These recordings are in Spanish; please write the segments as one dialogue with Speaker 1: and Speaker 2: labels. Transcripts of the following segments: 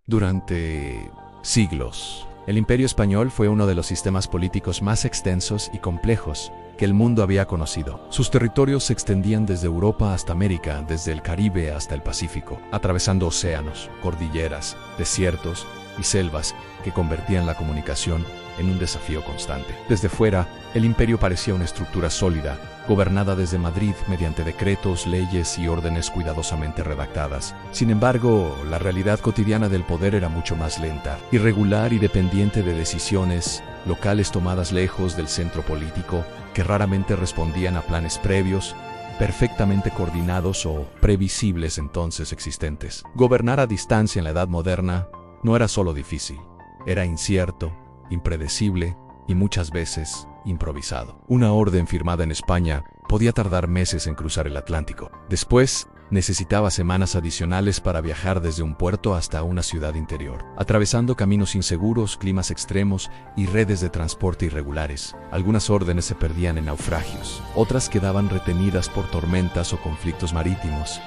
Speaker 1: Durante siglos, el Imperio Español fue uno de los sistemas políticos más extensos y complejos que el mundo había conocido. Sus territorios se extendían desde Europa hasta América, desde el Caribe hasta el Pacífico, atravesando océanos, cordilleras, desiertos y selvas que convertían la comunicación en un desafío constante. Desde fuera, el imperio parecía una estructura sólida, gobernada desde Madrid mediante decretos, leyes y órdenes cuidadosamente redactadas. Sin embargo, la realidad cotidiana del poder era mucho más lenta, irregular y dependiente de decisiones locales tomadas lejos del centro político, que raramente respondían a planes previos, perfectamente coordinados o previsibles entonces existentes. Gobernar a distancia en la Edad Moderna no era solo difícil, era incierto, impredecible y muchas veces improvisado. Una orden firmada en España podía tardar meses en cruzar el Atlántico. Después, necesitaba semanas adicionales para viajar desde un puerto hasta una ciudad interior, atravesando caminos inseguros, climas extremos y redes de transporte irregulares. Algunas órdenes se perdían en naufragios, otras quedaban retenidas por tormentas o conflictos marítimos,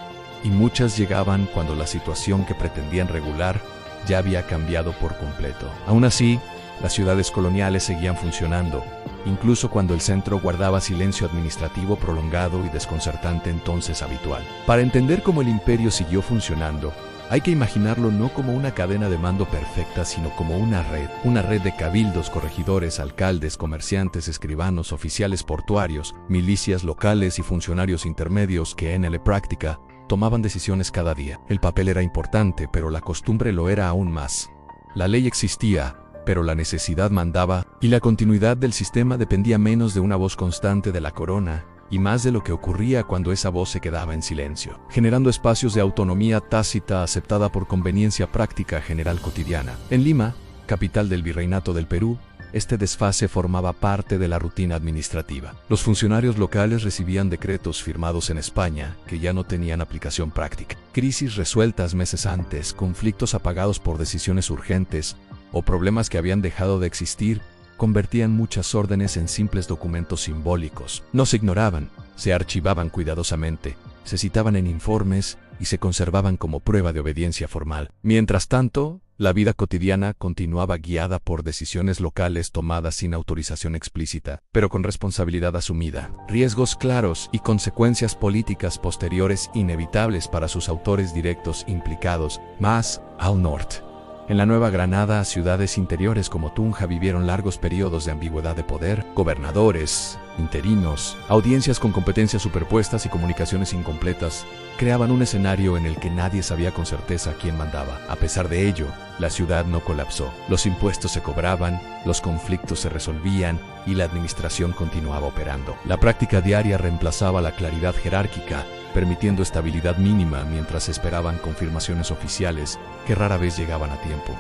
Speaker 1: y muchas llegaban cuando la situación que pretendían regular ya había cambiado por completo. Aún así, las ciudades coloniales seguían funcionando, incluso cuando el centro guardaba silencio administrativo prolongado y desconcertante entonces habitual. Para entender cómo el imperio siguió funcionando, hay que imaginarlo no como una cadena de mando perfecta, sino como una red de cabildos, corregidores, alcaldes, comerciantes, escribanos, oficiales portuarios, milicias locales y funcionarios intermedios que en la práctica tomaban decisiones cada día. El papel era importante, pero la costumbre lo era aún más. La ley existía, pero la necesidad mandaba, y la continuidad del sistema dependía menos de una voz constante de la corona, y más de lo que ocurría cuando esa voz se quedaba en silencio, generando espacios de autonomía tácita aceptada por conveniencia práctica general cotidiana. En Lima, capital del Virreinato del Perú, este desfase formaba parte de la rutina administrativa. Los funcionarios locales recibían decretos firmados en España que ya no tenían aplicación práctica. Crisis resueltas meses antes, conflictos apagados por decisiones urgentes, o problemas que habían dejado de existir, convertían muchas órdenes en simples documentos simbólicos. No se ignoraban, se archivaban cuidadosamente, se citaban en informes y se conservaban como prueba de obediencia formal. Mientras tanto, la vida cotidiana continuaba guiada por decisiones locales tomadas sin autorización explícita, pero con responsabilidad asumida, riesgos claros y consecuencias políticas posteriores inevitables para sus autores directos implicados. Más al norte, en la Nueva Granada, ciudades interiores como Tunja vivieron largos periodos de ambigüedad de poder, gobernadores, interinos, audiencias con competencias superpuestas y comunicaciones incompletas, creaban un escenario en el que nadie sabía con certeza quién mandaba. A pesar de ello, la ciudad no colapsó. Los impuestos se cobraban, los conflictos se resolvían y la administración continuaba operando. La práctica diaria reemplazaba la claridad jerárquica, permitiendo estabilidad mínima mientras esperaban confirmaciones oficiales que rara vez llegaban a tiempo.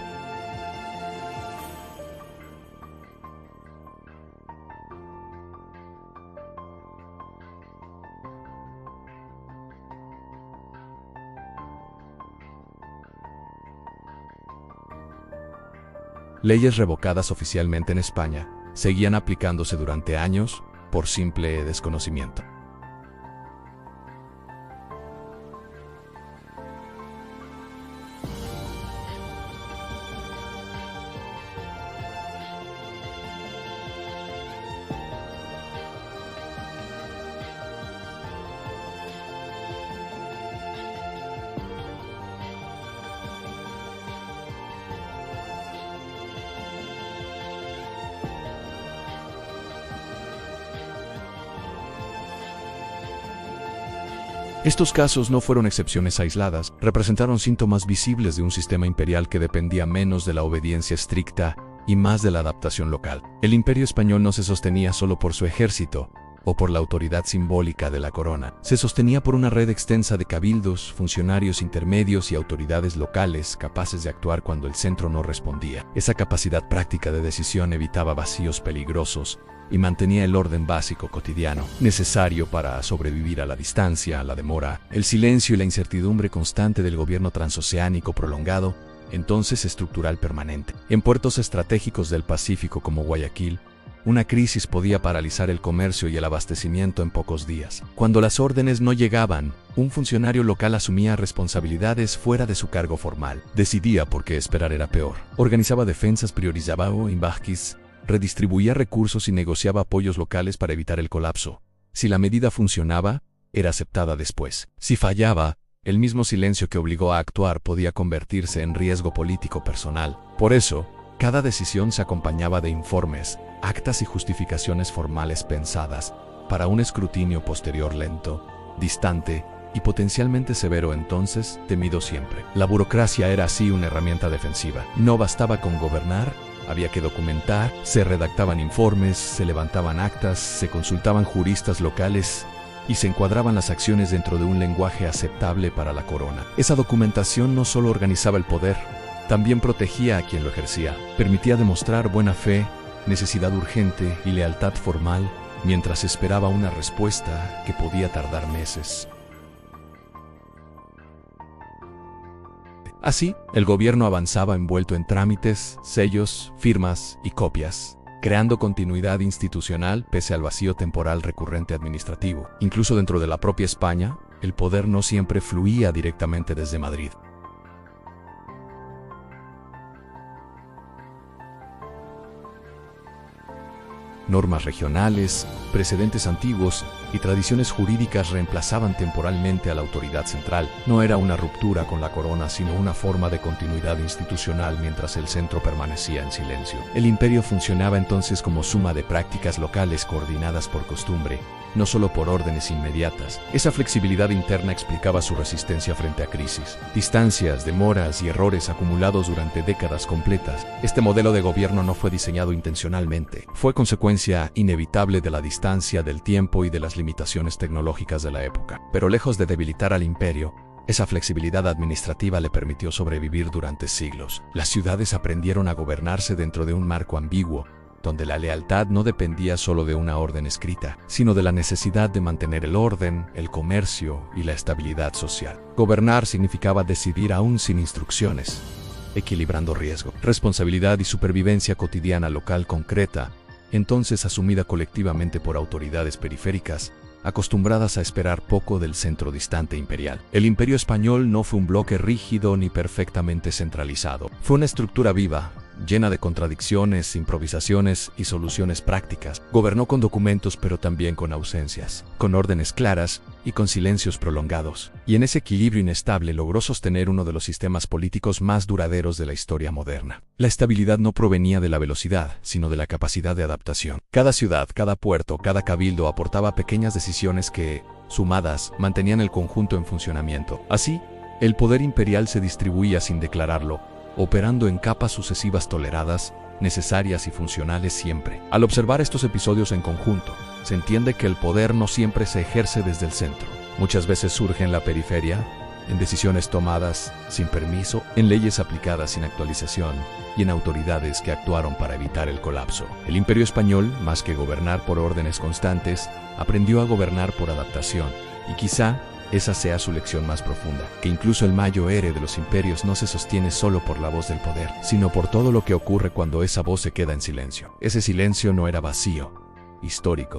Speaker 1: Leyes revocadas oficialmente en España seguían aplicándose durante años por simple desconocimiento. Estos casos no fueron excepciones aisladas, representaron síntomas visibles de un sistema imperial que dependía menos de la obediencia estricta y más de la adaptación local. El Imperio Español no se sostenía solo por su ejército o por la autoridad simbólica de la corona. Se sostenía por una red extensa de cabildos, funcionarios intermedios y autoridades locales capaces de actuar cuando el centro no respondía. Esa capacidad práctica de decisión evitaba vacíos peligrosos y mantenía el orden básico cotidiano, necesario para sobrevivir a la distancia, a la demora, el silencio y la incertidumbre constante del gobierno transoceánico prolongado, entonces estructural permanente. En puertos estratégicos del Pacífico como Guayaquil, Una crisis podía paralizar el comercio y el abastecimiento en pocos días. Cuando las órdenes no llegaban, un funcionario local asumía responsabilidades fuera de su cargo formal. Decidía por qué esperar era peor. Organizaba defensas, priorizaba embarques, redistribuía recursos y negociaba apoyos locales para evitar el colapso. Si la medida funcionaba, era aceptada después. Si fallaba, el mismo silencio que obligó a actuar podía convertirse en riesgo político personal. Por eso, cada decisión se acompañaba de informes, actas y justificaciones formales pensadas para un escrutinio posterior lento, distante y potencialmente severo, entonces temido siempre. La burocracia era así una herramienta defensiva. No bastaba con gobernar, había que documentar, se redactaban informes, se levantaban actas, se consultaban juristas locales y se encuadraban las acciones dentro de un lenguaje aceptable para la corona. Esa documentación no solo organizaba el poder, también protegía a quien lo ejercía. Permitía demostrar buena fe, necesidad urgente y lealtad formal mientras esperaba una respuesta que podía tardar meses. Así, el gobierno avanzaba envuelto en trámites, sellos, firmas y copias, creando continuidad institucional pese al vacío temporal recurrente administrativo. Incluso dentro de la propia España, el poder no siempre fluía directamente desde Madrid. Normas regionales, precedentes antiguos y tradiciones jurídicas reemplazaban temporalmente a la autoridad central. No era una ruptura con la corona, sino una forma de continuidad institucional mientras el centro permanecía en silencio. El imperio funcionaba entonces como suma de prácticas locales coordinadas por costumbre, no solo por órdenes inmediatas. Esa flexibilidad interna explicaba su resistencia frente a crisis, distancias, demoras y errores acumulados durante décadas completas. Este modelo de gobierno no fue diseñado intencionalmente, fue consecuencia inevitable de la distancia, del tiempo y de las limitaciones tecnológicas de la época. Pero lejos de debilitar al imperio, esa flexibilidad administrativa le permitió sobrevivir durante siglos. Las ciudades aprendieron a gobernarse dentro de un marco ambiguo, donde la lealtad no dependía solo de una orden escrita, sino de la necesidad de mantener el orden, el comercio y la estabilidad social. Gobernar significaba decidir aún sin instrucciones, equilibrando riesgo, responsabilidad y supervivencia cotidiana local concreta, entonces asumida colectivamente por autoridades periféricas, acostumbradas a esperar poco del centro distante imperial. El Imperio Español no fue un bloque rígido ni perfectamente centralizado. Fue una estructura viva, llena de contradicciones, improvisaciones y soluciones prácticas. Gobernó con documentos pero también con ausencias, con órdenes claras y con silencios prolongados. Y en ese equilibrio inestable logró sostener uno de los sistemas políticos más duraderos de la historia moderna. La estabilidad no provenía de la velocidad, sino de la capacidad de adaptación. Cada ciudad, cada puerto, cada cabildo aportaba pequeñas decisiones que, sumadas, mantenían el conjunto en funcionamiento. Así, el poder imperial se distribuía sin declararlo, operando en capas sucesivas toleradas, necesarias y funcionales siempre. Al observar estos episodios en conjunto, se entiende que el poder no siempre se ejerce desde el centro. Muchas veces surge en la periferia, en decisiones tomadas sin permiso, en leyes aplicadas sin actualización y en autoridades que actuaron para evitar el colapso. El Imperio Español, más que gobernar por órdenes constantes, aprendió a gobernar por adaptación, y quizá esa sea su lección más profunda, que incluso el mayor héroe de los imperios no se sostiene solo por la voz del poder, sino por todo lo que ocurre cuando esa voz se queda en silencio. Ese silencio no era vacío, histórico.